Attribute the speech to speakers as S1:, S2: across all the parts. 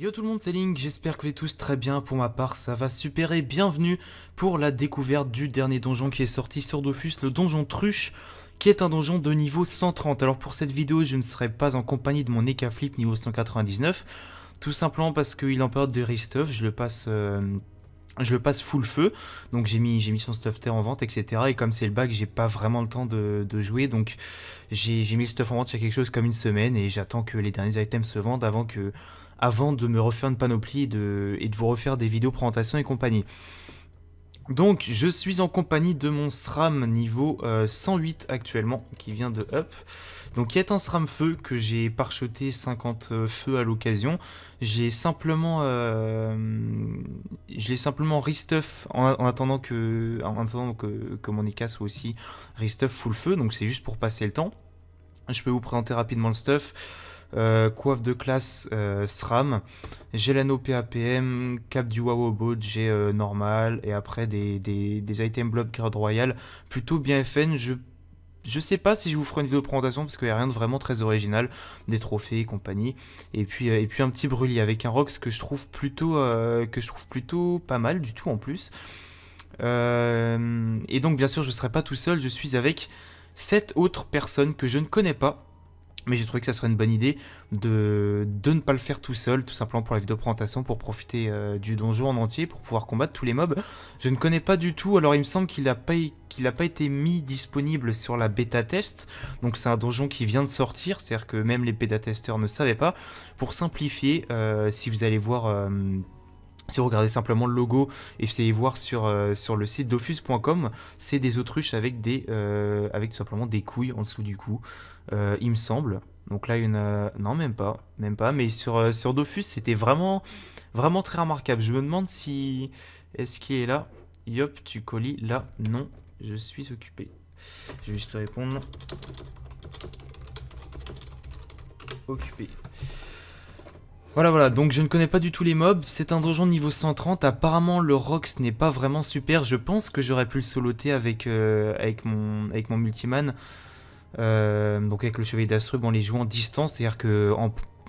S1: Yo tout le monde, c'est Link, j'espère que vous allez tous très bien. Pour ma part, ça va super et bienvenue pour la découverte du dernier donjon qui est sorti sur Dofus, le donjon Truche, qui est un donjon de niveau 130. Alors pour cette vidéo, je ne serai pas en compagnie de mon Eka Flip niveau 199, tout simplement parce qu'il est en période de restuff, je le passe full feu, donc j'ai mis son stuff terre en vente, etc. Et comme c'est le bac, j'ai pas vraiment le temps de jouer, donc j'ai mis le stuff en vente il y a quelque chose comme une semaine et j'attends que les derniers items se vendent avant de me refaire une panoplie et de vous refaire des vidéos présentations et compagnie. Donc je suis en compagnie de mon SRAM niveau 108 actuellement, qui vient de up. Donc qui est un SRAM feu que j'ai parcheté 50 feux à l'occasion. J'ai simplement restuff en attendant que mon EK soit aussi restuff full feu, donc c'est juste pour passer le temps. Je peux vous présenter rapidement le stuff. Coiffe de classe SRAM, Gelano PAPM, Cap du Wawobot, j'ai normal, et après des items blob Card Royal, plutôt bien FN. Je sais pas si je vous ferai une vidéo de présentation parce qu'il n'y a rien de vraiment très original, des trophées et compagnie. Et puis un petit brûlis avec un Rox que je trouve plutôt pas mal du tout en plus. Et donc bien sûr je ne serai pas tout seul, je suis avec 7 autres personnes que je ne connais pas. Mais j'ai trouvé que ça serait une bonne idée de ne pas le faire tout seul, tout simplement pour la vidéo présentation, pour profiter du donjon en entier, pour pouvoir combattre tous les mobs. Je ne connais pas du tout, alors il me semble qu'il n'a pas été mis disponible sur la bêta test. Donc c'est un donjon qui vient de sortir, c'est-à-dire que même les bêta testeurs ne savaient pas. Pour simplifier, si vous allez voir... si vous regardez simplement le logo et essayez de voir sur le site dofus.com, c'est des autruches avec avec tout simplement des couilles en dessous du cou, il me semble. Donc là, non, même pas, mais sur Dofus, c'était vraiment, vraiment très remarquable. Je me demande si... Est-ce qu'il est là? Yop, tu colis là? Non, je suis occupé. Je vais juste te répondre. Occupé. Voilà, donc je ne connais pas du tout les mobs, c'est un donjon niveau 130, apparemment le Rox n'est pas vraiment super, je pense que j'aurais pu le soloter avec mon multiman, donc avec le chevalier d'Astrub en les jouant en distance, c'est-à-dire que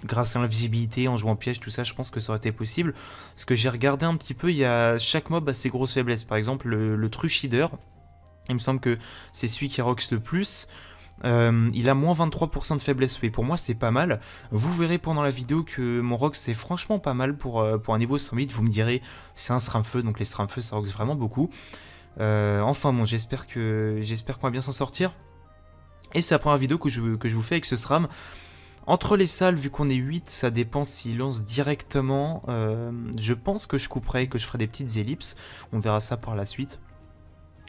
S1: grâce à l'invisibilité, en jouant piège, tout ça, je pense que ça aurait été possible, parce que j'ai regardé un petit peu, chaque mob a ses grosses faiblesses, par exemple le Truchider, il me semble que c'est celui qui Rox le plus. Il a moins 23% de faiblesse, et pour moi c'est pas mal. Vous verrez pendant la vidéo que mon Rox c'est franchement pas mal pour un niveau 108. Vous me direz, c'est un SRAM-feu, donc les SRAM-feu ça Rox vraiment beaucoup. Enfin bon, j'espère qu'on va bien s'en sortir. Et c'est la première vidéo que je vous fais avec ce SRAM. Entre les salles, vu qu'on est 8, ça dépend s'il lance directement. Je pense que je couperai, que je ferai des petites ellipses. On verra ça par la suite.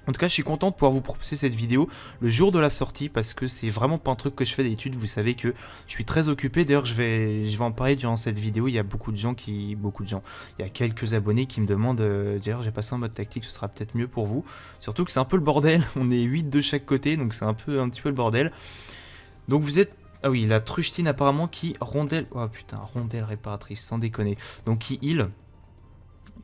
S1: En tout cas, je suis content de pouvoir vous proposer cette vidéo le jour de la sortie parce que c'est vraiment pas un truc que je fais d'habitude. Vous savez que je suis très occupé. D'ailleurs, je vais en parler durant cette vidéo. Il y a il y a quelques abonnés qui me demandent. D'ailleurs, j'ai passé en mode tactique, ce sera peut-être mieux pour vous. Surtout que c'est un peu le bordel. On est 8 de chaque côté, donc c'est un petit peu le bordel. Donc vous êtes. Ah oui, la Truchtine apparemment qui rondelle. Oh putain, rondelle réparatrice, sans déconner. Donc qui heal.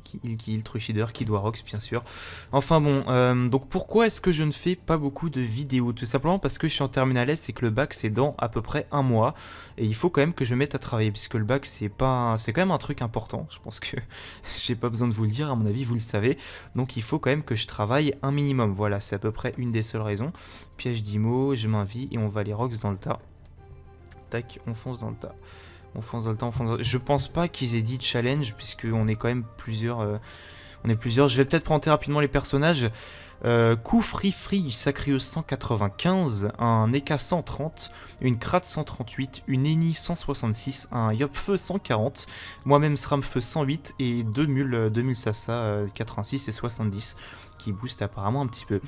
S1: Qui heal Truchider, qui doit Rox bien sûr. Enfin bon, donc pourquoi est-ce que je ne fais pas beaucoup de vidéos? Tout simplement parce que je suis en terminale S et que le bac c'est dans à peu près un mois. Et il faut quand même que je me mette à travailler, puisque le bac c'est quand même un truc important. Je pense que j'ai pas besoin de vous le dire, à mon avis vous le savez. Donc il faut quand même que je travaille un minimum. Voilà, c'est à peu près une des seules raisons. Piège d'Imo, je m'invite et on va les Rox dans le tas. Tac, on fonce dans le tas. On fonce dans le temps, Je pense pas qu'ils aient dit challenge, puisqu'on est quand même plusieurs. On est plusieurs. Je vais peut-être présenter rapidement les personnages. Free, Sacrieuse 195, un Eka 130, une Krat 138, une Eni 166, un Yopfeu 140, moi-même Sramfeu 108 et deux mules Sasa 86 et 70 qui boostent apparemment un petit peu.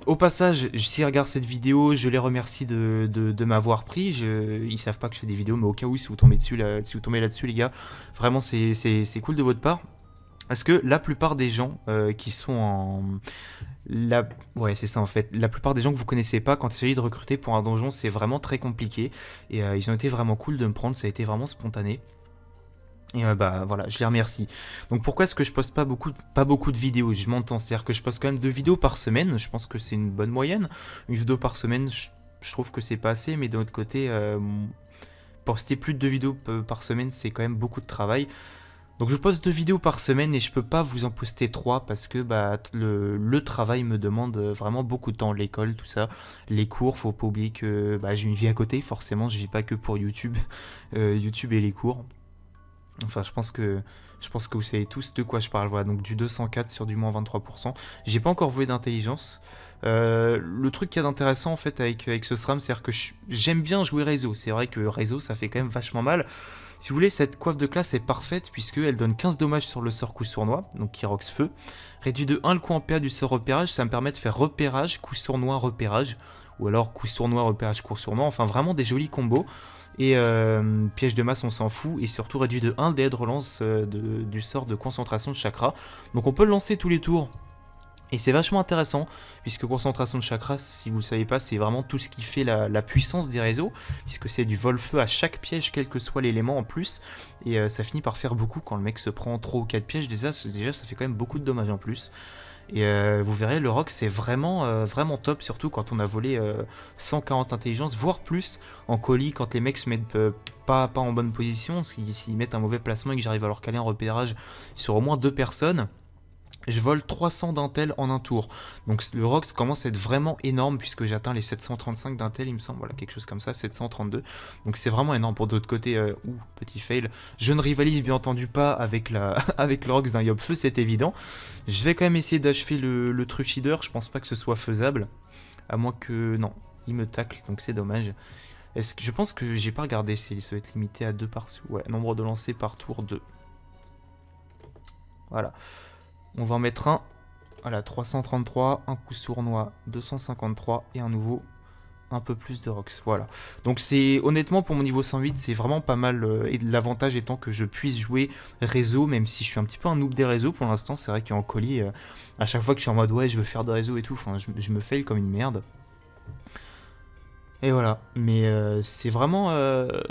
S1: Au passage, s'ils regardent cette vidéo, je les remercie de m'avoir pris. Ils savent pas que je fais des vidéos, mais au cas où, si vous tombez là-dessus, les gars, vraiment c'est cool de votre part. Parce que la plupart des gens qui sont ouais, c'est ça en fait. La plupart des gens que vous connaissez pas, quand il s'agit de recruter pour un donjon, c'est vraiment très compliqué. Et ils ont été vraiment cool de me prendre, ça a été vraiment spontané. Et bah voilà, je les remercie. Donc pourquoi est-ce que je poste pas beaucoup de vidéos? Je m'entends, c'est-à-dire que je poste quand même 2 vidéos par semaine, je pense que c'est une bonne moyenne. Une vidéo par semaine, je trouve que c'est pas assez, mais d'un autre côté, poster plus de 2 vidéos par semaine, c'est quand même beaucoup de travail. Donc je poste 2 vidéos par semaine et je peux pas vous en poster 3 parce que bah, le travail me demande vraiment beaucoup de temps, l'école, tout ça, les cours, faut pas oublier que bah, j'ai une vie à côté, forcément je vis pas que pour YouTube, YouTube et les cours. Enfin je pense que vous savez tous de quoi je parle, voilà, donc du 204 sur du moins 23%. J'ai pas encore voué d'intelligence. Le truc qu'il y a d'intéressant en fait avec ce SRAM, c'est-à-dire que j'aime bien jouer réseau, c'est vrai que réseau ça fait quand même vachement mal. Si vous voulez, cette coiffe de classe est parfaite puisqu'elle donne 15 dommages sur le sort coup sournois, donc qui rox feu. Réduit de 1 le coup en PA du sort repérage, ça me permet de faire repérage, coup sournois, repérage. Ou alors coup sournois, repérage, coup sournois, enfin vraiment des jolis combos. Et piège de masse, on s'en fout. Et surtout réduit de 1 dé de relance du sort de concentration de chakra. Donc on peut le lancer tous les tours. Et c'est vachement intéressant, puisque concentration de chakra, si vous ne le savez pas, c'est vraiment tout ce qui fait la puissance des réseaux, puisque c'est du vol-feu à chaque piège, quel que soit l'élément en plus, et ça finit par faire beaucoup quand le mec se prend 3 ou 4 pièges, déjà ça fait quand même beaucoup de dommages en plus. Et vous verrez, le rock c'est vraiment, vraiment top, surtout quand on a volé 140 intelligence, voire plus, en colis, quand les mecs se mettent pas en bonne position, s'ils mettent un mauvais placement et que j'arrive à leur caler un repérage sur au moins 2 personnes. Je vole 300 d'intel en un tour. Donc le Rox commence à être vraiment énorme puisque j'atteins les 735 d'intel, il me semble. Voilà, quelque chose comme ça, 732. Donc c'est vraiment énorme. Pour d'autre côté, petit fail. Je ne rivalise bien entendu pas avec, avec le Rox d'un Yob Feu, c'est évident. Je vais quand même essayer d'achever le Truchider. Je pense pas que ce soit faisable. À moins que... Non, il me tacle, donc c'est dommage. Je pense que j'ai pas regardé si ça va être limité à 2 par... Ouais, nombre de lancers par tour 2. Voilà. On va en mettre un, voilà, 333, un coup sournois, 253 et un nouveau, un peu plus de Rox, voilà. Donc c'est, honnêtement pour mon niveau 108, c'est vraiment pas mal, et l'avantage étant que je puisse jouer réseau, même si je suis un petit peu un noob des réseaux pour l'instant, c'est vrai qu'en colis, à chaque fois que je suis en mode ouais je veux faire des réseaux et tout, enfin je me fail comme une merde. Et voilà, mais c'est vraiment,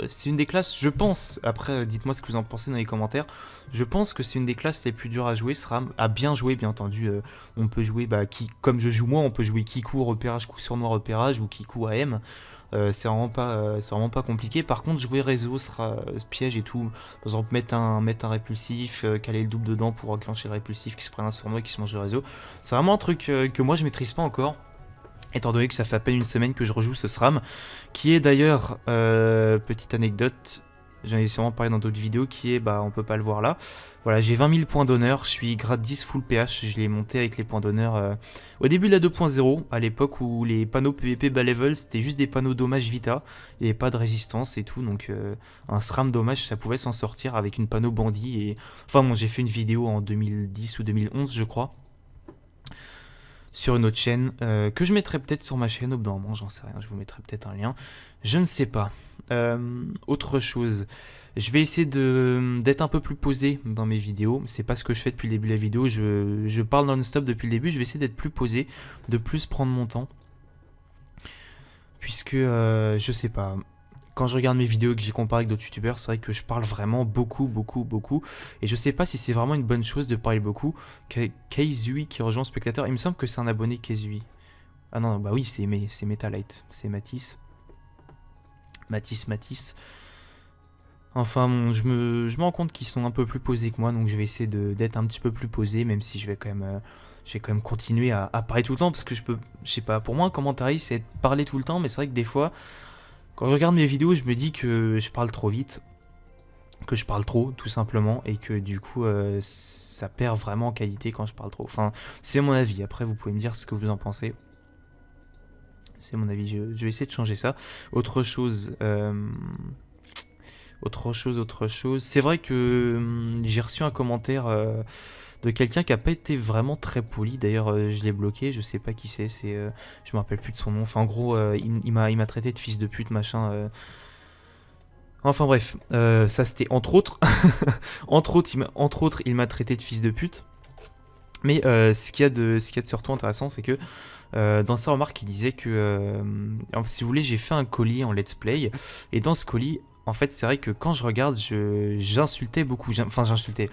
S1: c'est une des classes, je pense, après dites-moi ce que vous en pensez dans les commentaires, je pense que c'est une des classes les plus dures à jouer, à bien jouer bien entendu, on peut jouer, comme je joue moi, on peut jouer Kikou, repérage, coup sournois, repérage, ou Kikou AM, c'est vraiment pas compliqué. Par contre jouer réseau sera piège et tout, par exemple mettre un répulsif, caler le double dedans pour enclencher le répulsif, qui se prenne un sournois et qui se mange le réseau, c'est vraiment un truc que moi je maîtrise pas encore. Étant donné que ça fait à peine une semaine que je rejoue ce SRAM, qui est d'ailleurs, petite anecdote, j'en ai sûrement parlé dans d'autres vidéos, qui est, on peut pas le voir là, voilà, j'ai 20 000 points d'honneur, je suis grade 10 full PH, je l'ai monté avec les points d'honneur au début de la 2.0, à l'époque où les panneaux PVP bas level, c'était juste des panneaux dommage vita, il n'y avait pas de résistance et tout, donc un SRAM dommage, ça pouvait s'en sortir avec une panneau bandit, et enfin bon, j'ai fait une vidéo en 2010 ou 2011 je crois, sur une autre chaîne, que je mettrai peut-être sur ma chaîne au bout d'un moment, j'en sais rien, je vous mettrai peut-être un lien, je ne sais pas. Autre chose, je vais essayer d'être un peu plus posé dans mes vidéos, c'est pas ce que je fais depuis le début de la vidéo, je parle non-stop depuis le début, je vais essayer d'être plus posé, de plus prendre mon temps, puisque, je sais pas... Quand je regarde mes vidéos et que j'ai comparé avec d'autres youtubeurs, c'est vrai que je parle vraiment beaucoup. Et je sais pas si c'est vraiment une bonne chose de parler beaucoup. Keizui qui rejoint le spectateur, il me semble que c'est un abonné Keizui. Ah non, bah oui, c'est Metalite. C'est Matisse. Matisse. Enfin bon, je me rends compte qu'ils sont un peu plus posés que moi, donc je vais essayer d'être un petit peu plus posé, même si je vais quand même continuer à parler tout le temps, parce que je sais pas, pour moi un commentariste c'est parler tout le temps, mais c'est vrai que des fois... Quand je regarde mes vidéos, je me dis que je parle trop vite, que je parle trop, tout simplement, et que du coup, ça perd vraiment en qualité quand je parle trop. Enfin, c'est mon avis. Après, vous pouvez me dire ce que vous en pensez. C'est mon avis. Je vais essayer de changer ça. Autre chose... C'est vrai que j'ai reçu un commentaire de quelqu'un qui a pas été vraiment très poli. D'ailleurs, je l'ai bloqué. Je sais pas qui c'est. Je me rappelle plus de son nom. Enfin, en gros, il m'a traité de fils de pute, machin. Enfin bref, ça c'était entre autres. entre autres, il m'a traité de fils de pute. Mais ce qu'il y a de surtout intéressant, c'est que dans sa remarque, il disait que, si vous voulez, j'ai fait un colis en let's play. Et dans ce colis, en fait, c'est vrai que quand je regarde, j'insultais beaucoup. Enfin, j'insultais.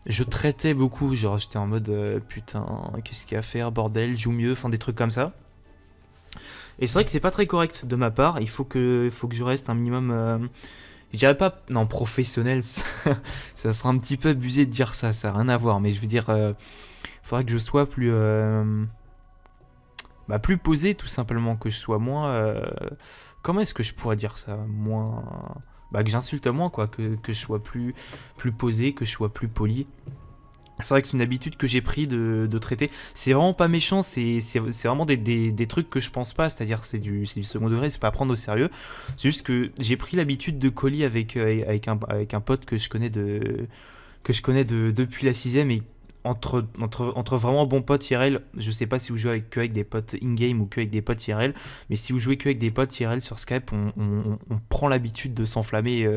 S1: Je traitais beaucoup. Genre, j'étais en mode putain, qu'est-ce qu'il y a à faire, bordel, joue mieux. Enfin, des trucs comme ça. Et c'est vrai que c'est pas très correct de ma part. Il faut que je reste un minimum. Je dirais pas, non, professionnel, ça sera un petit peu abusé de dire ça, ça n'a rien à voir, mais je veux dire, faudrait que je sois plus, bah, plus posé tout simplement, que je sois moins, comment est-ce que je pourrais dire ça, moins, bah, que j'insulte moins quoi, que je sois plus posé, que je sois plus poli. C'est vrai que c'est une habitude que j'ai pris de traiter. C'est vraiment pas méchant, c'est vraiment des trucs que je pense pas, c'est-à-dire c'est du second degré, c'est pas à prendre au sérieux. C'est juste que j'ai pris l'habitude de coller avec un pote que je connais depuis la sixième et entre vraiment bons potes IRL, je sais pas si vous jouez que avec des potes in-game ou que avec des potes IRL, mais si vous jouez que avec des potes IRL sur Skype, on prend l'habitude de s'enflammer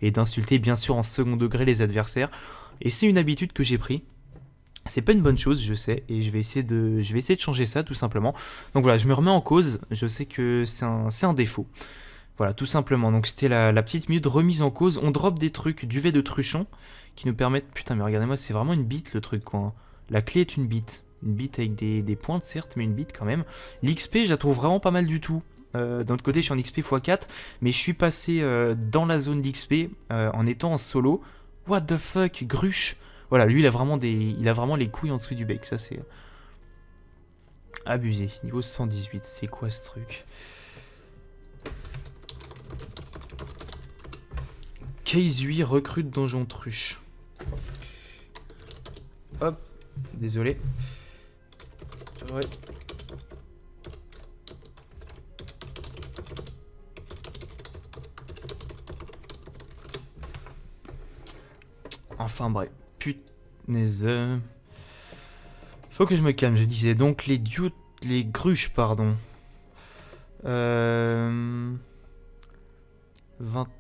S1: et d'insulter bien sûr en second degré les adversaires. Et c'est une habitude que j'ai pris. C'est pas une bonne chose, je sais, et je vais essayer de changer ça tout simplement. Donc voilà, je me remets en cause, je sais que c'est un défaut. Voilà, tout simplement. Donc c'était la petite minute remise en cause. On drop des trucs duvet de truchon qui nous permettent. Putain, mais regardez-moi, c'est vraiment une bite le truc quoi. La clé est une bite. Une bite avec des pointes certes, mais une bite quand même. L'XP, je la trouve vraiment pas mal du tout. D'un autre côté, je suis en XP x4, mais je suis passé dans la zone d'XP en étant en solo. What the fuck, Gruche. Voilà, lui il a vraiment les couilles en dessous du bec, ça c'est abusé. Niveau 118, c'est quoi ce truc? Case 8 recrute Donjon Truche. Hop, désolé. Ouais. Enfin bref, punaise. Faut que je me calme, je disais donc les gruches, pardon. Euh...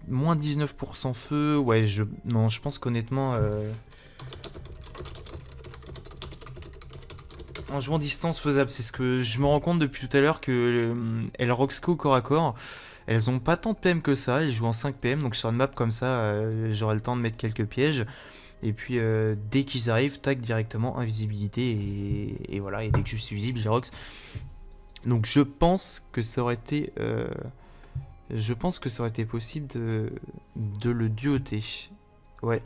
S1: moins 19% feu, ouais, non, je pense qu'honnêtement, en jouant distance faisable, c'est ce que je me rends compte depuis tout à l'heure que elles Roxco corps à corps, elles ont pas tant de PM que ça, elles jouent en 5 PM, donc sur une map comme ça, j'aurai le temps de mettre quelques pièges. Et puis dès qu'ils arrivent, tac, directement invisibilité et voilà, et dès que je suis visible, j'ai Rox. Donc je pense que ça aurait été possible de le duoter. Ouais.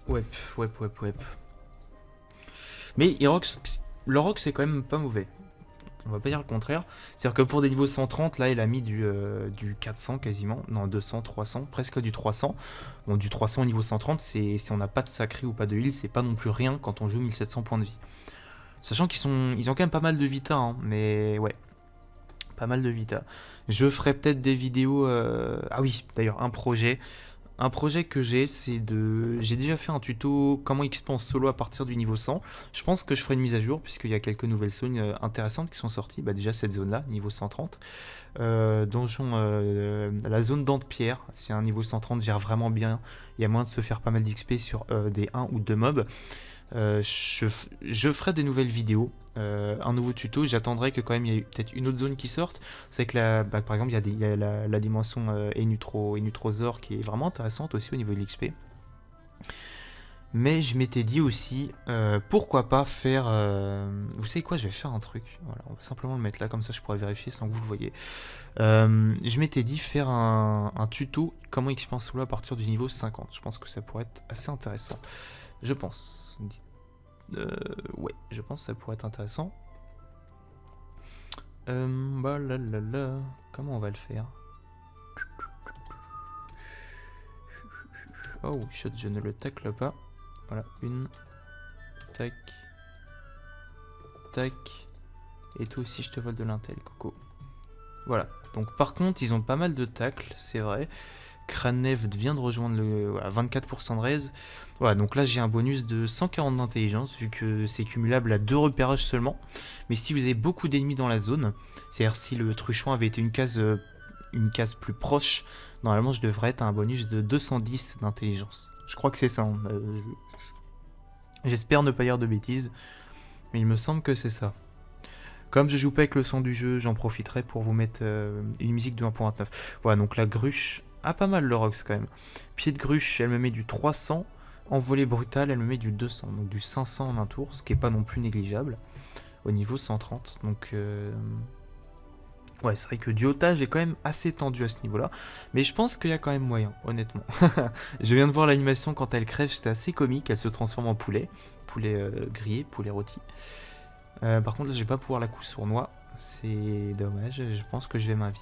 S1: Ouais. Mais le Rox c'est quand même pas mauvais. On va pas dire le contraire. C'est-à-dire que pour des niveaux 130, là, il a mis du 400 quasiment. Non, 200, 300, presque du 300. Bon, du 300 au niveau 130, si on n'a pas de sacré ou pas de heal, c'est pas non plus rien quand on joue 1700 points de vie. Sachant ils ont quand même pas mal de vita, hein, mais ouais. Pas mal de vita. Je ferai peut-être des vidéos... Ah oui, d'ailleurs, un projet. Un projet que j'ai, j'ai déjà fait un tuto comment XP en solo à partir du niveau 100. Je pense que je ferai une mise à jour, puisqu'il y a quelques nouvelles zones intéressantes qui sont sorties. Bah déjà cette zone-là, niveau 130. Donjon, la zone dent de pierre, c'est un niveau 130, gère vraiment bien. Il y a moyen de se faire pas mal d'XP sur des 1 ou 2 mobs. Je ferai des nouvelles vidéos, un nouveau tuto. J'attendrai que quand même il y ait peut-être une autre zone qui sorte. C'est que par exemple il y a la dimension Enutrozor qui est vraiment intéressante aussi au niveau de l'XP. Mais je m'étais dit aussi, pourquoi pas faire... vous savez quoi, je vais faire un truc. Voilà, on va simplement le mettre là, comme ça je pourrais vérifier sans que vous le voyez. Je m'étais dit faire un tuto comment XP en solo à partir du niveau 50. Je pense que ça pourrait être assez intéressant. Je pense. Ouais, je pense que ça pourrait être intéressant. Bah là là là. Comment on va le faire? Oh, je ne le tacle pas. Voilà, une. Tac. Tac. Et toi aussi, je te vole de l'intel, Coco. Voilà. Donc par contre, ils ont pas mal de tacles, c'est vrai. Kranev vient de rejoindre le voilà, 24% de raise. Voilà, donc là j'ai un bonus de 140 d'intelligence vu que c'est cumulable à 2 repérages seulement. Mais si vous avez beaucoup d'ennemis dans la zone, c'est-à-dire si le truchon avait été une case plus proche, normalement je devrais être à un bonus de 210 d'intelligence. Je crois que c'est ça. Hein. J'espère ne pas dire de bêtises, mais il me semble que c'est ça. Comme je joue pas avec le son du jeu, j'en profiterai pour vous mettre une musique de 1.29. Voilà, donc la gruche... Ah, pas mal le Rox quand même. Pied de gruche, elle me met du 300. Envolée brutale, elle me met du 200. Donc du 500 en un tour, ce qui est pas non plus négligeable. Au niveau 130. Donc Ouais, c'est vrai que duotage est quand même assez tendu à ce niveau-là. Mais je pense qu'il y a quand même moyen, honnêtement. Je viens de voir l'animation quand elle crève, c'était assez comique. Elle se transforme en poulet. Poulet grillé, poulet rôti. Par contre, là, je vais pas pouvoir la couper sournois. C'est dommage, je pense que je vais ma vie.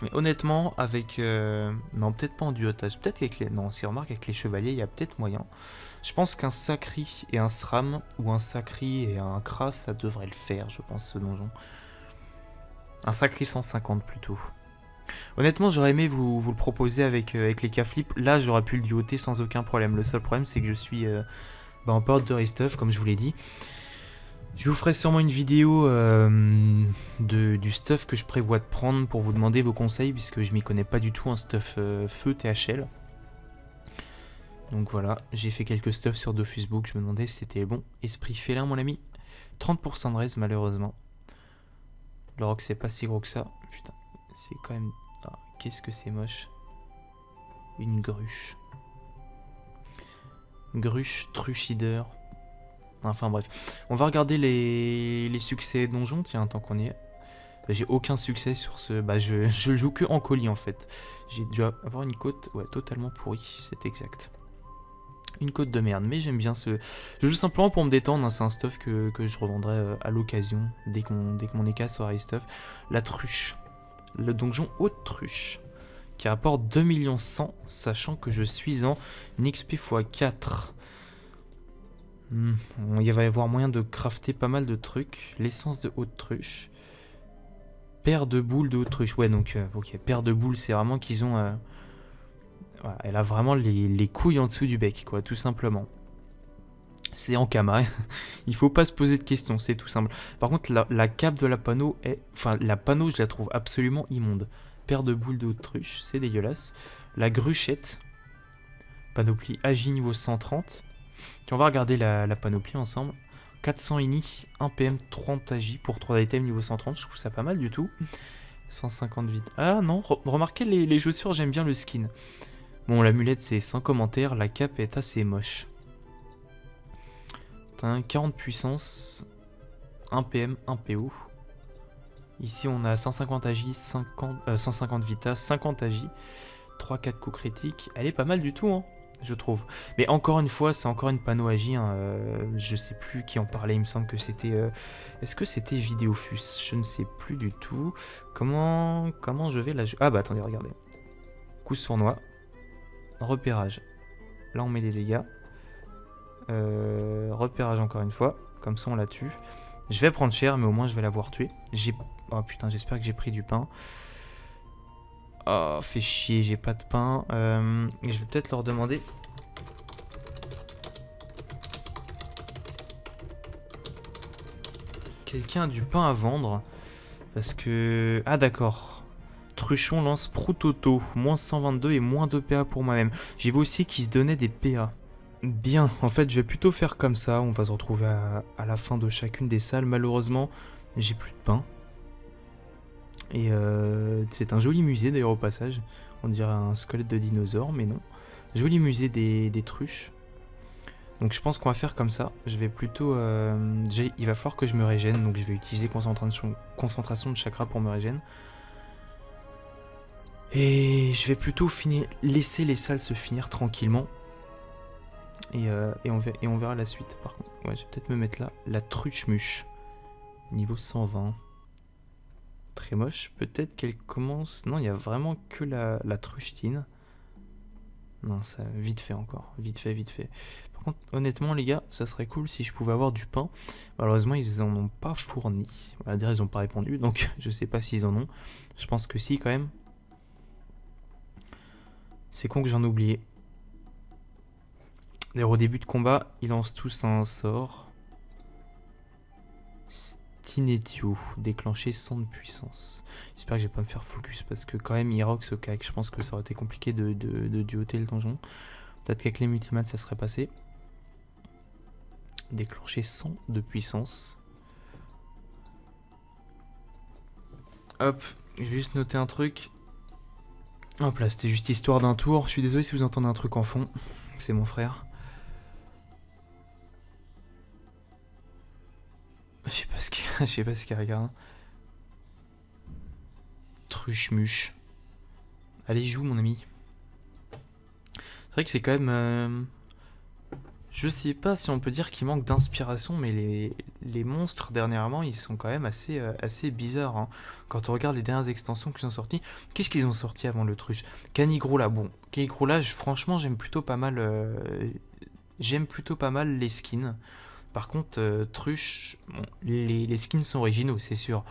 S1: Mais honnêtement, avec... non, peut-être pas en duotage. Peut-être qu'avec les... Non, si remarque, avec les chevaliers, il y a peut-être moyen. Je pense qu'un Sacri et un Sram, ou un Sacri et un Kra, ça devrait le faire, je pense, ce donjon. Un Sacri 150 plutôt. Honnêtement, j'aurais aimé vous le proposer avec les K-Flip. Là, j'aurais pu le duoter sans aucun problème. Le seul problème, c'est que je suis en période de restuff, comme je vous l'ai dit. Je vous ferai sûrement une vidéo du stuff que je prévois de prendre pour vous demander vos conseils, puisque je m'y connais pas du tout en stuff feu THL. Donc voilà, j'ai fait quelques stuffs sur Dofusbook, je me demandais si c'était bon. Esprit félin, mon ami. 30% de raise, malheureusement. Le rock, c'est pas si gros que ça. Putain, c'est quand même... Ah, qu'est-ce que c'est moche. Une gruche. Gruche, truchideur. Enfin bref. On va regarder les succès donjon, tiens, tant qu'on y est. Bah, j'ai aucun succès sur ce... Bah je joue que en colis en fait. J'ai dû avoir une côte, ouais, totalement pourrie, c'est exact. Une côte de merde, mais j'aime bien ce... Je joue simplement pour me détendre, hein. C'est un stuff que je revendrai à l'occasion, dès que mon EK sera restuff. La truche. Le donjon haute truche. Qui rapporte 2 100 000, sachant que je suis en XP x4. Il va y avoir moyen de crafter pas mal de trucs. L'essence de haute truche. Paire de boules de haute truche. Ouais, donc, ok, paire de boules, c'est vraiment qu'ils ont... Voilà, elle a vraiment les couilles en dessous du bec, quoi, tout simplement. C'est en Kama. Il faut pas se poser de questions, c'est tout simple. Par contre, la cape de la panneau est... Enfin, la panneau, je la trouve absolument immonde. Paire de boules de haute truche, c'est dégueulasse. La gruchette. Panoplie Agi niveau 130. On va regarder la panoplie ensemble. 400 ini, 1 PM, 30 agi pour 3 items niveau 130. Je trouve ça pas mal du tout. 150 vite. Ah non, remarquez les chaussures, j'aime bien le skin. Bon, l'amulette, c'est sans commentaire. La cape est assez moche. 40 puissance, 1 PM, 1 PO. Ici, on a 150 agi, 150 vita, 50 agi. 3-4 coups critiques. Elle est pas mal du tout, hein, je trouve. Mais encore une fois, c'est encore une panneau agi. Hein, je sais plus qui en parlait. Il me semble que c'était... Est-ce que c'était Vidéofus? Je ne sais plus du tout. Comment je vais la jouer? Ah bah attendez, regardez. Coup sournois. Repérage. Là, on met des dégâts. Repérage encore une fois. Comme ça, on la tue. Je vais prendre cher, mais au moins, je vais l'avoir tué. Oh putain, j'espère que j'ai pris du pain. Oh, fait chier, j'ai pas de pain. Je vais peut-être leur demander. Quelqu'un a du pain à vendre. Parce que... Ah d'accord. Truchon lance Proutoto. Moins 122 et moins 2 PA pour moi-même. J'ai vu aussi qu'ils se donnaient des PA. Bien, en fait, je vais plutôt faire comme ça. On va se retrouver à la fin de chacune des salles. Malheureusement, j'ai plus de pain. Et c'est un joli musée d'ailleurs au passage. On dirait un squelette de dinosaure, mais non. Joli musée des truches. Donc je pense qu'on va faire comme ça. Je vais plutôt... il va falloir que je me régène, donc je vais utiliser concentration de chakra pour me régénérer. Et je vais plutôt laisser les salles se finir tranquillement. Et on verra la suite par contre. Ouais, je vais peut-être me mettre là. La truche-muche. Niveau 120. Très moche. Peut-être qu'elle commence... Non, il y a vraiment que la truchtine. Non, ça vite fait encore. Vite fait, vite fait. Par contre, honnêtement, les gars, ça serait cool si je pouvais avoir du pain. Malheureusement, ils en ont pas fourni. On va dire, ils ont pas répondu, donc je sais pas s'ils en ont. Je pense que si, quand même. C'est con que j'en ai oublié. D'ailleurs, au début de combat, ils lancent tous un sort. Stinetio, déclenché 100 de puissance. J'espère que je vais pas me faire focus parce que quand même Irox au CAC, je pense que ça aurait été compliqué de duoter le donjon. Peut-être qu'avec les multimates ça serait passé. Déclencher 100 de puissance. Hop, je vais juste noter un truc. Hop là, c'était juste histoire d'un tour. Je suis désolé si vous entendez un truc en fond. C'est mon frère. Je sais pas ce qu'il regarde. Truche-muche. Allez, joue, mon ami. C'est vrai que c'est quand même... Je sais pas si on peut dire qu'il manque d'inspiration, mais les monstres, dernièrement, ils sont quand même assez bizarres. Hein. Quand on regarde les dernières extensions qui sont sorties, qu'est-ce qu'ils ont sorti avant le truche? Canigroula, bon. Canigroula, franchement, j'aime plutôt pas mal... j'aime plutôt pas mal les skins. Par contre, truche, bon, les skins sont originaux, c'est sûr.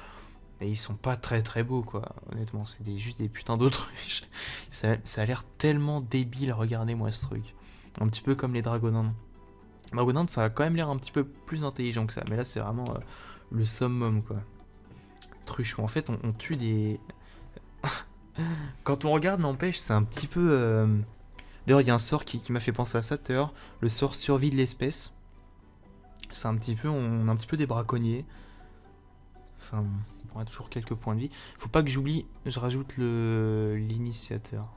S1: Mais ils sont pas très beaux, quoi. Honnêtement, c'est juste des putains d'autruches. Ça a l'air tellement débile, regardez-moi ce truc. Un petit peu comme les Dragonins. Dragonins, ça a quand même l'air un petit peu plus intelligent que ça. Mais là, c'est vraiment le summum, quoi. Truche, en fait, on tue des... Quand on regarde, n'empêche, c'est un petit peu... D'ailleurs, il y a un sort qui m'a fait penser à ça tout à l'heure. Le sort survie de l'espèce. C'est un petit peu... On est un petit peu des braconniers. Enfin, on a toujours quelques points de vie. Faut pas que j'oublie, je rajoute l'initiateur.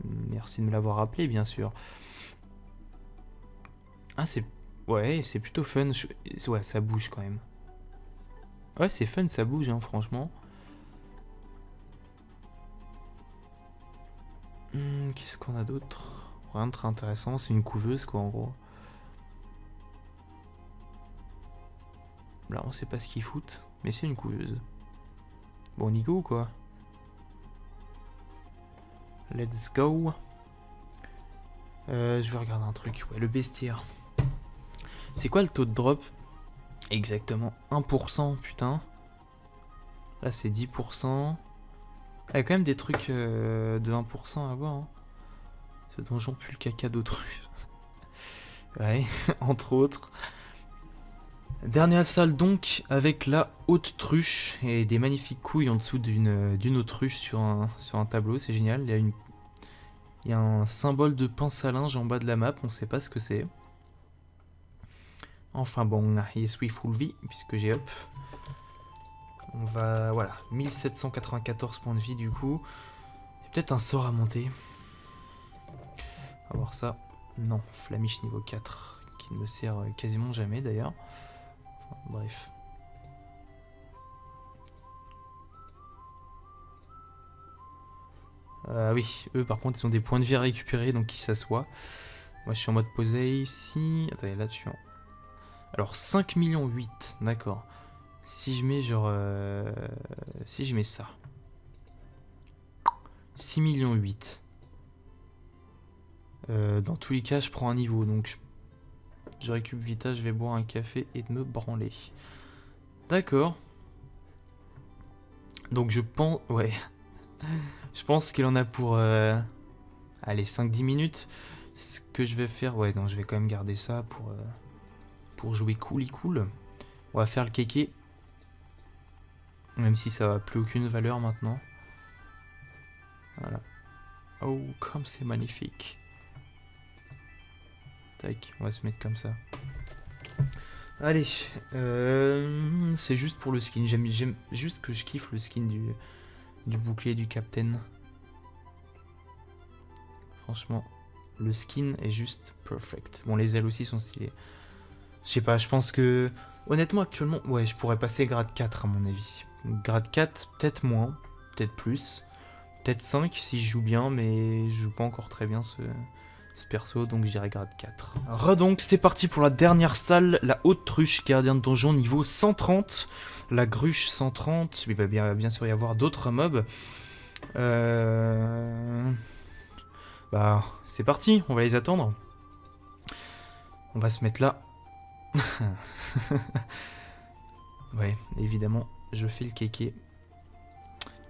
S1: Merci de me l'avoir rappelé, bien sûr. Ah, c'est... Ouais, c'est plutôt fun. Ouais, ça bouge quand même. Ouais, c'est fun, ça bouge, hein, franchement. Qu'est-ce qu'on a d'autre? Rien de très intéressant, c'est une couveuse, quoi, en gros. Là, on sait pas ce qu'ils foutent, mais c'est une couveuse. Bon, on y go ou quoi? Let's go. Je vais regarder un truc. Ouais, le bestiaire. C'est quoi le taux de drop? Exactement 1%, putain. Là, c'est 10%. Il y a quand même des trucs de 1% à voir. Hein. Ce donjon pue le caca d'autruche. Ouais, entre autres. Dernière salle donc, avec la haute truche et des magnifiques couilles en dessous d'une autruche sur un tableau, c'est génial. Il y a un symbole de pince à linge en bas de la map, on sait pas ce que c'est. Enfin bon, il est full vie, puisque j'ai up. On va, voilà, 1794 points de vie du coup. Il y a peut-être un sort à monter. On va voir ça. Non, flamiche niveau 4, qui ne me sert quasiment jamais d'ailleurs. Enfin, bref. Oui, eux par contre ils ont des points de vie à récupérer, donc ils s'assoient. Moi je suis en mode posé ici. Attendez, là je suis en... Alors 5 millions 8, d'accord. Si je mets genre... si je mets ça. 6 millions 8. Dans tous les cas je prends un niveau, donc je récup vita, je vais boire un café et de me branler. D'accord. Donc je pense... Ouais. Je pense qu'il en a pour... allez, 5-10 minutes. Ce que je vais faire... Ouais, non, je vais quand même garder ça pour jouer cool. On va faire le kéké. Même si ça n'a plus aucune valeur maintenant. Voilà. Oh, comme c'est magnifique. Tac, on va se mettre comme ça. Allez, c'est juste pour le skin. J'aime juste que je kiffe le skin du bouclier du Captain. Franchement, le skin est juste perfect. Bon, les ailes aussi sont stylées. Je sais pas, je pense que... Honnêtement, actuellement, ouais, je pourrais passer grade 4 à mon avis. Grade 4, peut-être moins, peut-être plus. Peut-être 5 si je joue bien, mais je joue pas encore très bien ce perso, donc je dirais grade 4. Donc, c'est parti pour la dernière salle, la haute truche, gardien de donjon niveau 130. La gruche 130, il va bien sûr y avoir d'autres mobs. Bah, c'est parti, on va les attendre. On va se mettre là. Ouais, évidemment, je fais le kéké.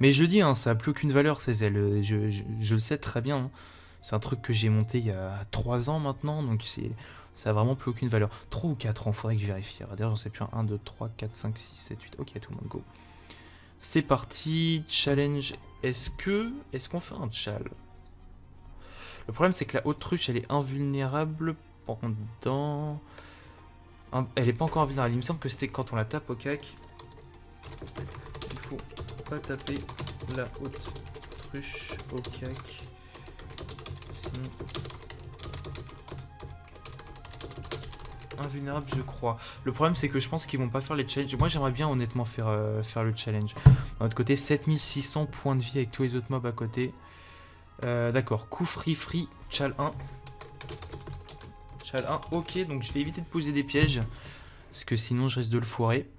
S1: Mais je le dis, hein, ça n'a plus aucune valeur ces ailes, je le sais très bien. Hein. C'est un truc que j'ai monté il y a 3 ans maintenant, donc ça a vraiment plus aucune valeur. 3 ou 4 ans, faudrait que je vérifie. D'ailleurs, j'en sais plus, 1, 2, 3, 4, 5, 6, 7, 8. Ok, tout le monde, go. C'est parti, challenge. Est-ce qu'on fait un chal? Le problème, c'est que la haute truche, elle est invulnérable pendant... Elle est pas encore invulnérable. Il me semble que c'est quand on la tape au cac. Il faut pas taper la haute truche au cac. Sinon... invulnérable, je crois. Le problème, c'est que je pense qu'ils vont pas faire les challenges. Moi, j'aimerais bien honnêtement faire le challenge. D'un autre côté, 7600 points de vie avec tous les autres mobs à côté. D'accord, coup free, chal 1. Chal 1, ok, donc je vais éviter de poser des pièges. Parce que sinon, je risque de le foirer.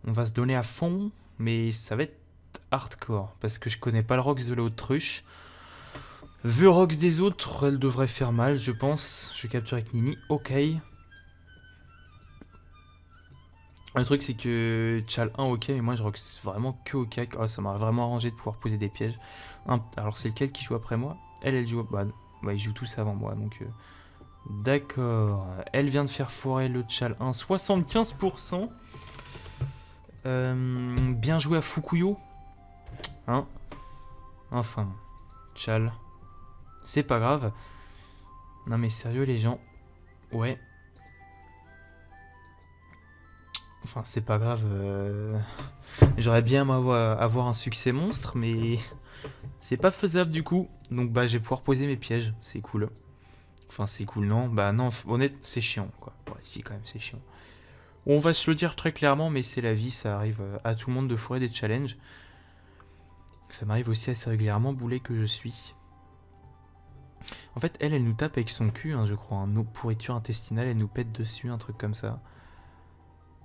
S1: On va se donner à fond, mais ça va être hardcore. Parce que je connais pas le Rox de l'autruche. Vu le Rox des autres, elle devrait faire mal, je pense. Je capture avec Nini, ok. Le truc, c'est que Chal 1, ok, mais moi je Rox vraiment que ok. Oh, ça m'a vraiment arrangé de pouvoir poser des pièges. Alors, c'est lequel qui joue après moi? Elle joue. Bah, ils jouent tous avant moi, donc. D'accord. Elle vient de faire foirer le Chal 1, 75%. Bien joué à Fukuyo. Hein? Enfin. Chal. C'est pas grave. Non mais sérieux les gens. Ouais. Enfin c'est pas grave. J'aurais bien aimé avoir un succès monstre, mais c'est pas faisable du coup. Donc bah je vais pouvoir poser mes pièges. C'est cool. Enfin c'est cool non? Bah non, honnête c'est chiant quoi. Ouais si quand même c'est chiant. On va se le dire très clairement, mais c'est la vie, ça arrive à tout le monde de foirer des challenges. Ça m'arrive aussi assez régulièrement, boulet que je suis. En fait, elle nous tape avec son cul, hein, je crois. Nos pourritures intestinales, elle nous pète dessus, un truc comme ça.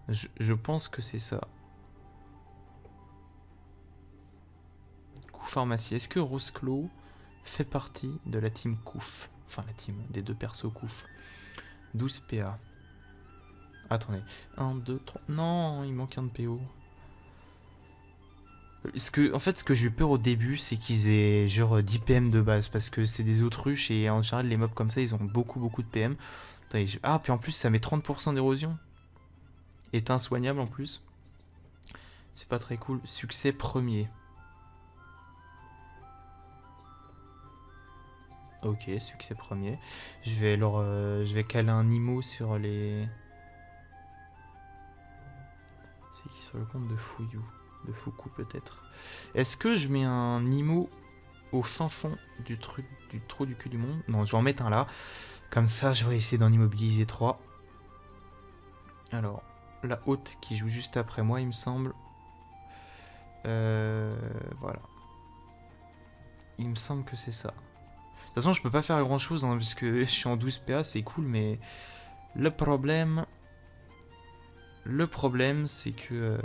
S1: Je pense que c'est ça. Coup pharmacie. Est-ce que Rosclo fait partie de la team Kouf? Enfin, la team des deux persos Kouf. 12 PA. Attendez. 1, 2, 3. Non, il manque un de PO. En fait, ce que j'ai eu peur au début, c'est qu'ils aient genre 10 PM de base. Parce que c'est des autruches et en général, les mobs comme ça, ils ont beaucoup de PM. Attendez, ah, puis en plus, ça met 30% d'érosion. Éteint soignable en plus. C'est pas très cool. Succès premier. Ok, succès premier. Je vais caler un IMO sur les... C'est qui sur le compte de Fouillou? De Foucault peut-être. Est-ce que je mets un IMO au fin fond du trou du cul du monde? Non, je vais en mettre un là. Comme ça, je vais essayer d'en immobiliser 3. Alors, la haute qui joue juste après moi, il me semble. Voilà. Il me semble que c'est ça. De toute façon, je peux pas faire grand chose, hein, puisque je suis en 12 PA, c'est cool, mais le problème, c'est que...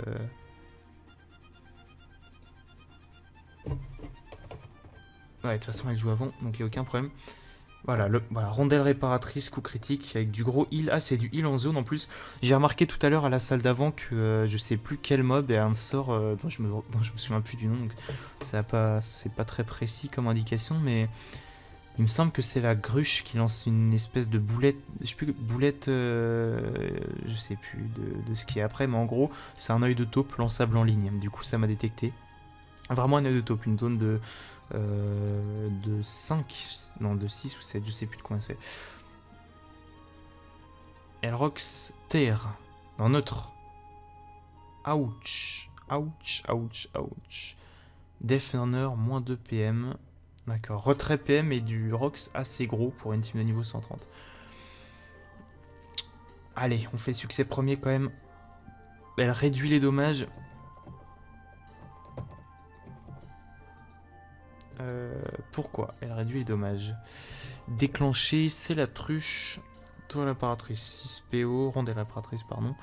S1: Ouais, de toute façon, elle joue avant, donc il n'y a aucun problème. Voilà, voilà, rondelle réparatrice, coup critique, avec du gros heal. Ah, c'est du heal en zone en plus. J'ai remarqué tout à l'heure à la salle d'avant que je sais plus quel mob et un sort dont je me souviens plus du nom. Donc c'est pas très précis comme indication, mais il me semble que c'est la gruche qui lance une espèce de boulette. Je sais plus, boulette, je sais plus de ce qui est après, mais en gros, c'est un œil de taupe lançable en ligne. Du coup, ça m'a détecté. Vraiment un œil de taupe, une zone de 5, non de 6 ou 7, je sais plus de combien c'est. Elrox Terre, en neutre. Ouch, ouch, ouch, ouch. Defender, moins 2 PM. D'accord, retrait PM et du Rox assez gros pour une team de niveau 130. Allez, on fait succès premier quand même. Elle réduit les dommages. Pourquoi elle réduit les dommages? Déclenché, c'est la truche. Tour l'apparatrice 6 PO, rondelle l'apparatrice, pardon.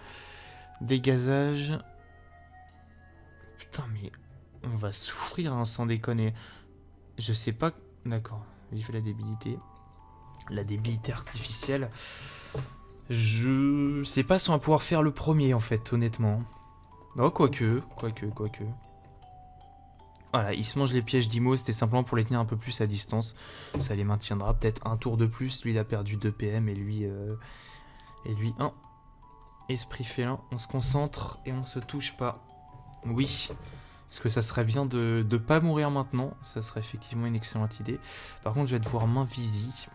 S1: Dégazage. Putain, mais on va souffrir hein, sans déconner. Je sais pas. D'accord, vive la débilité. La débilité artificielle. Je sais pas si on va pouvoir faire le premier en fait, honnêtement. Oh, quoique. Voilà, il se mange les pièges d'Imo, c'était simplement pour les tenir un peu plus à distance. Ça les maintiendra peut-être un tour de plus. Lui, il a perdu 2 PM et lui 1. Esprit félin, on se concentre et on se touche pas. Oui, parce que ça serait bien de pas mourir maintenant. Ça serait effectivement une excellente idée. Par contre, je vais devoir m'invisi.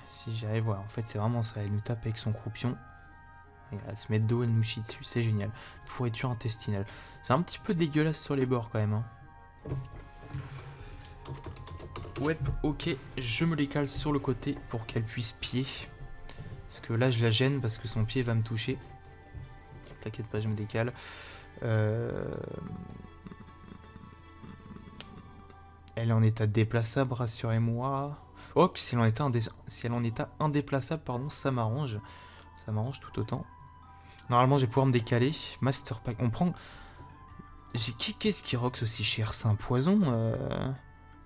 S1: Si j'y arrive, voilà, en fait c'est vraiment ça, elle nous tape avec son croupion. Et elle se met de dos, elle nous chie dessus, c'est génial. Pourriture intestinale. C'est un petit peu dégueulasse sur les bords quand même. Hein. Ouais, ok, je me décale sur le côté pour qu'elle puisse pied. Parce que là, je la gêne parce que son pied va me toucher. T'inquiète pas, je me décale. Elle est en état déplaçable, rassurez-moi. Oh, si elle est en état indéplaçable, pardon, ça m'arrange. Ça m'arrange tout autant. Normalement, je vais pouvoir me décaler. Master Pack. On prend... Qu'est-ce qui rox aussi cher? C'est un poison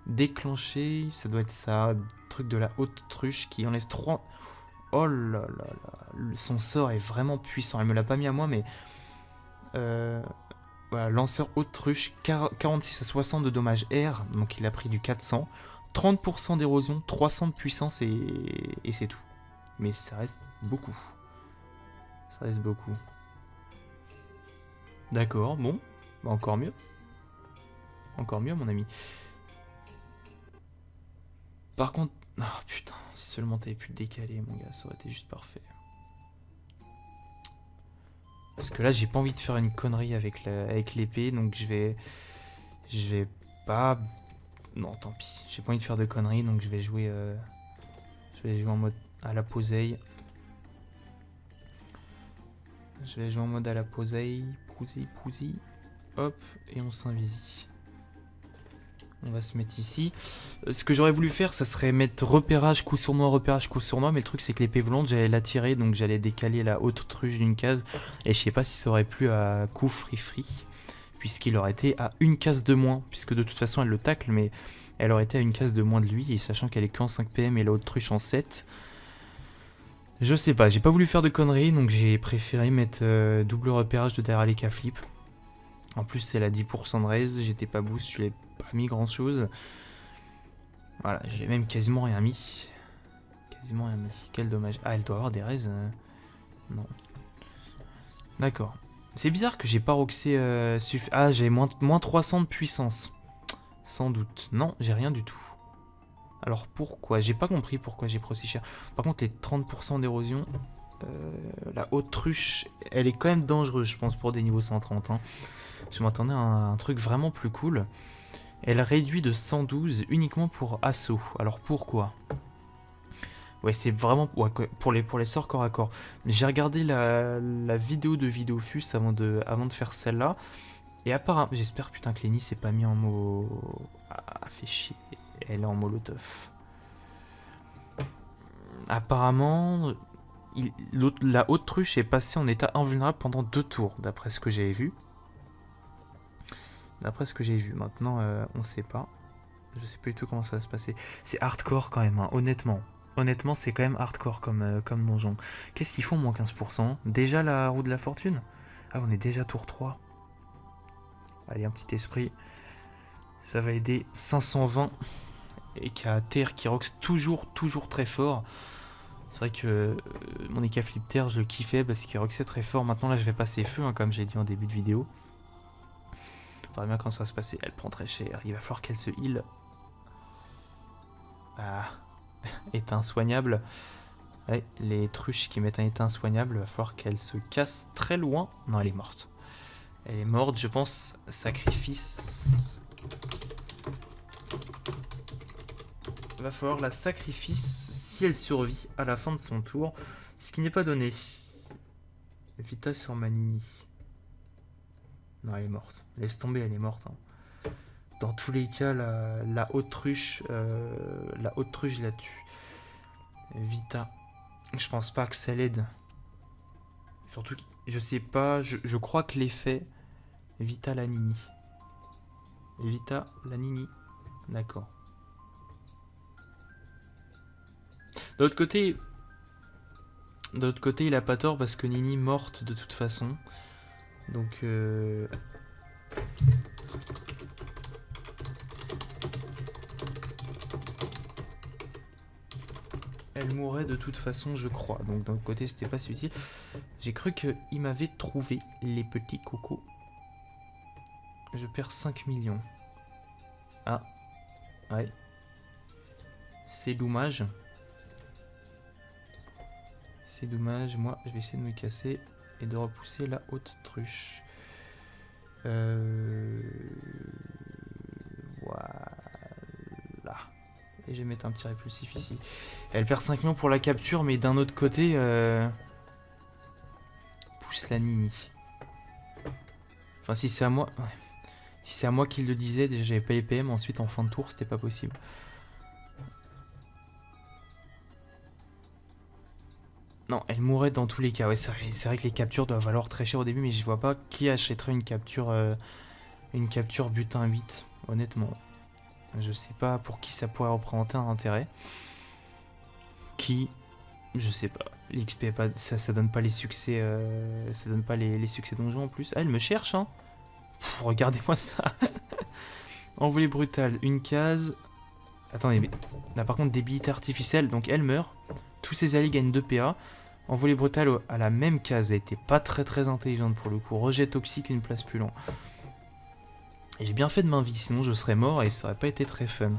S1: déclenché. Ça doit être ça. Truc de la haute truche qui enlève 3... Oh là là là. Son sort est vraiment puissant. Elle me l'a pas mis à moi, mais... Voilà, lanceur autruche, 46 à 60 de dommages air, donc il a pris du 400, 30% d'érosion, 300 de puissance et c'est tout. Mais ça reste beaucoup. Ça reste beaucoup. D'accord, bon, bah encore mieux. Encore mieux, mon ami. Par contre... Ah putain, si seulement t'avais pu te décaler, mon gars, ça aurait été juste parfait. Parce que là, j'ai pas envie de faire une connerie avec l'épée, donc je vais pas... Non, tant pis. J'ai pas envie de faire de conneries, donc je vais jouer en mode à la poseille. Je vais jouer en mode à la poseille. Pousi. Hop, et on s'invisie. On va se mettre ici. Ce que j'aurais voulu faire, ça serait mettre repérage, coup sur moi, mais le truc c'est que l'épée volante, j'allais la tirer, donc j'allais décaler la haute truche d'une case. Et je sais pas si ça aurait plu à coup free, puisqu'il aurait été à une case de moins, puisque de toute façon elle le tacle, mais elle aurait été à une case de moins de lui, et sachant qu'elle est qu'en 5 PM et la haute truche en 7. Je sais pas, j'ai pas voulu faire de conneries, donc j'ai préféré mettre double repérage de derrière les K-flip. En plus, c'est la 10% de raise, j'étais pas boost, je l'ai pas mis grand chose. Voilà, j'ai même quasiment rien mis. Quasiment rien mis. Quel dommage. Ah, elle doit avoir des raises non. D'accord. C'est bizarre que j'ai pas roxé. Ah, j'ai moins 300 de puissance. Sans doute. Non, j'ai rien du tout. Alors pourquoi? J'ai pas compris pourquoi j'ai pris aussi cher. Par contre, les 30% d'érosion. La haute truche, elle est quand même dangereuse, je pense, pour des niveaux 130. Hein. Je m'attendais à un truc vraiment plus cool. Elle réduit de 112 uniquement pour assaut. Alors pourquoi? Ouais, c'est vraiment pour les sorts corps à corps. Mais j'ai regardé la vidéo de Vidofus avant de faire celle-là. Et apparemment, j'espère putain que Lenny s'est pas mis en mot... Ah, fait chier. Elle est en molotov. Apparemment, la haute truche est passée en état invulnérable pendant 2 tours, d'après ce que j'ai vu. Maintenant, on sait pas. Je sais pas du tout comment ça va se passer. C'est hardcore quand même, hein, honnêtement. Honnêtement, c'est quand même hardcore comme donjon. Qu'est-ce qu'ils font, moins 15%? Déjà la roue de la fortune? Ah, on est déjà tour 3. Allez, un petit esprit. Ça va aider 520. Et terre qui rox toujours très fort. C'est vrai que mon Eka Flip Terre, je le kiffais parce qu'il roxait très fort. Maintenant, là, je vais passer feu, hein, comme j'ai dit en début de vidéo. On verra bien quand ça va se passer. Elle prend très cher. Il va falloir qu'elle se heal. Ah, éteint soignable. Ouais, les truches qui mettent un éteint soignable, il va falloir qu'elle se casse très loin. Non, elle est morte. Elle est morte, je pense. Sacrifice. Il va falloir la sacrifice si elle survit à la fin de son tour. Ce qui n'est pas donné. Vita sur Manini. Non, elle est morte. Laisse tomber, elle est morte. Hein. Dans tous les cas, la autruche la tue. Vita. Je pense pas que ça l'aide. Surtout, je sais pas, je crois que l'effet Vita Lanini. Vita Lanini. D'accord. De l'autre côté, il a pas tort parce que Nini morte de toute façon. Donc elle mourrait de toute façon, je crois. Donc d'un côté, c'était pas si utile. J'ai cru qu'il m'avait trouvé les petits cocos. Je perds 5 millions. Ah. Ouais. C'est dommage. C'est dommage. Moi, je vais essayer de me casser et de repousser la haute truche. Voilà. Et je vais mettre un petit répulsif ici. Elle perd 5 millions pour la capture, mais d'un autre côté... pousse la nini. Enfin, si c'est à moi... Ouais. Si c'est à moi qui le disais, déjà j'avais pas les PM, ensuite en fin de tour, c'était pas possible. Non, elle mourrait dans tous les cas. Ouais, c'est vrai que les captures doivent valoir très cher au début, mais je vois pas qui achèterait une capture butin 8, honnêtement. Je sais pas pour qui ça pourrait représenter un intérêt. Qui, je sais pas. L'XP, ça donne pas les succès, ça donne pas les succès donjon en plus. Ah, elle me cherche, hein. Regardez-moi ça. Envolée brutale, une case. Attendez, mais là par contre débilité artificielle, donc elle meurt. Tous ses alliés gagnent 2 PA. Envolée brutale à la même case, elle était pas très intelligente pour le coup. Rejet toxique, une place plus long. Et j'ai bien fait de m'inviter, sinon je serais mort et ça aurait pas été très fun.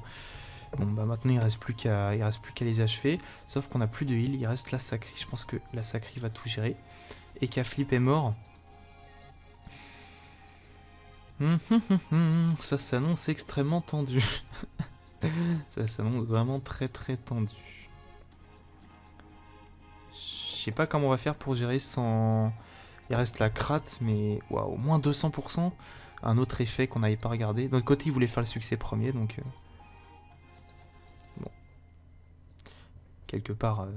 S1: Bon bah maintenant il reste plus qu'à les achever. Sauf qu'on a plus de heal, il reste la sacrie. Je pense que la sacrie va tout gérer. Et qu'Aflip est mort. Ça s'annonce extrêmement tendu. Ça s'annonce vraiment très tendu. Je sais pas comment on va faire pour gérer sans... Il reste la cratte, mais waouh, moins 200%. Un autre effet qu'on n'avait pas regardé. D'un autre côté, il voulait faire le succès premier, donc... Bon. Quelque part...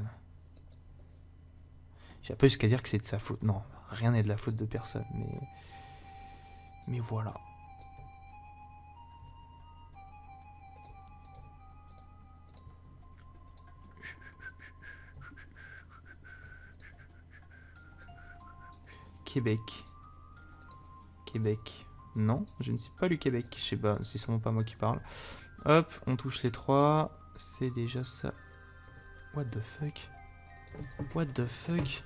S1: J'ai pas jusqu'à dire que c'est de sa faute. Non, rien n'est de la faute de personne, mais... Mais voilà. Québec. Québec. Non, je ne suis pas le Québec. Je sais pas, c'est sûrement pas moi qui parle. Hop, on touche les 3. C'est déjà ça. What the fuck? What the fuck?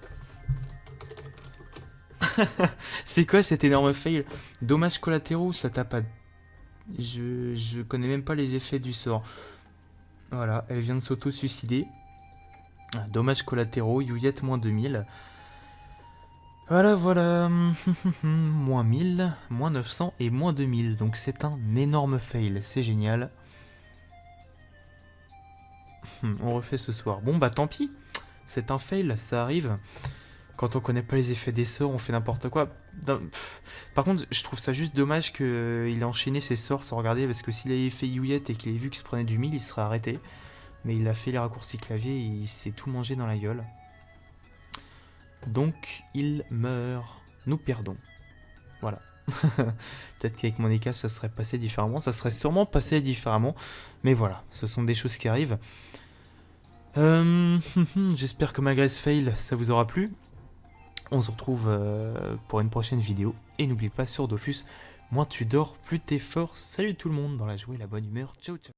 S1: C'est quoi cet énorme fail? Dommages collatéraux, ça tape pas. Je connais même pas les effets du sort. Voilà, elle vient de s'auto-suicider. Ah, dommages collatéraux, Youyet moins 2000. Voilà. Moins 1000, moins 900 et moins 2000. Donc c'est un énorme fail, c'est génial. On refait ce soir. Bon bah tant pis, c'est un fail, ça arrive. Quand on connaît pas les effets des sorts, on fait n'importe quoi. Par contre, je trouve ça juste dommage qu'il ait enchaîné ses sorts sans regarder, parce que s'il avait fait Youyet et qu'il avait vu qu'il se prenait du 1000, il serait arrêté. Mais il a fait les raccourcis clavier et il s'est tout mangé dans la gueule. Donc, il meurt. Nous perdons. Voilà. Peut-être qu'avec mon EK, ça serait passé différemment. Ça serait sûrement passé différemment. Mais voilà, ce sont des choses qui arrivent. J'espère que malgré ce fail, ça vous aura plu. On se retrouve pour une prochaine vidéo. Et n'oubliez pas, sur Dofus, moins tu dors, plus t'es fort. Salut tout le monde, dans la joie et la bonne humeur. Ciao, ciao.